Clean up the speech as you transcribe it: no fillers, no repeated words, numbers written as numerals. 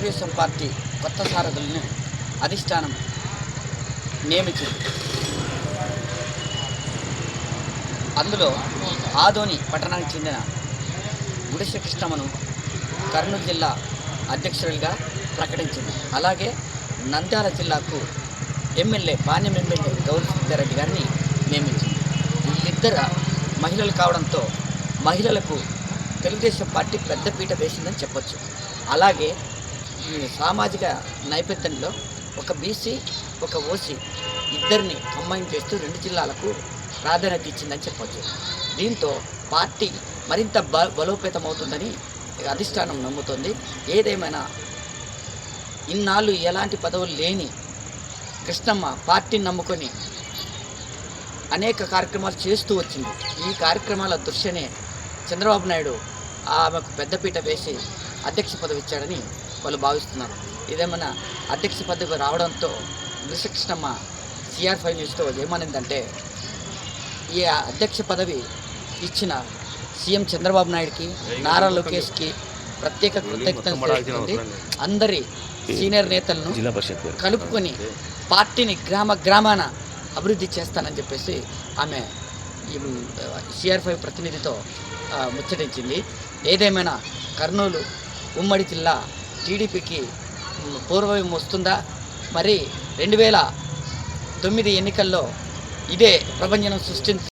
Telugu Desam party కొత్త సారథులను అధిష్టానం నియమించింది. అందులో ఆదోని పట్టణానికి చెందిన గుడిసె కృష్ణమ్మను కర్నూలు జిల్లా అధ్యక్షులుగా ప్రకటించింది. అలాగే నంద్యాల జిల్లాకు పాణ్యం ఎమ్మెల్యే గౌరీ సిద్ధారెడ్డి గారిని నియమించింది. వీళ్ళిద్దరు మహిళలు కావడంతో మహిళలకు తెలుగుదేశం పార్టీ పెద్దపీట వేసిందని చెప్పొచ్చు. అలాగే ఈ సామాజిక నేపథ్యంలో ఒక బీసీ ఒక ఓసీ ఇద్దరిని కంబైన్ చేస్తూ 2 జిల్లాలకు ప్రాధాన్యత ఇచ్చిందని చెప్పొచ్చు. దీంతో పార్టీ మరింత బలోపేతమవుతుందని అధిష్టానం నమ్ముతుంది. ఏదేమైనా ఇన్నాళ్ళు ఎలాంటి పదవులు లేని కృష్ణమ్మ పార్టీని నమ్ముకొని అనేక కార్యక్రమాలు చేస్తూ వచ్చింది. ఈ కార్యక్రమాల దృష్ట్యానే చంద్రబాబు నాయుడు ఆమెకు పెద్దపీట వేసి అధ్యక్ష పదవి ఇచ్చాడని వాళ్ళు భావిస్తున్నారు. ఇదేమైనా అధ్యక్ష పదవి రావడంతో కృష్ణమ్మ CR5 న్యూస్తో ఏమనిందంటే, ఈ అధ్యక్ష పదవి ఇచ్చిన సీఎం చంద్రబాబు నాయుడుకి, నారా లోకేష్కి ప్రత్యేక కృతజ్ఞతలు తెలుపుతుంది. అందరి సీనియర్ నేతలను కలుపుకొని పార్టీని గ్రామాన అభివృద్ధి చేస్తానని చెప్పేసి ఆమె ఈ CR5 ప్రతినిధితో ముచ్చటించింది. ఏదేమైనా కర్నూలు ఉమ్మడి జిల్లా టీడీపీకి పూర్వం వస్తుందా, మరి 2009 ఎన్నికల్లో ఇదే ప్రభంజనం సృష్టించి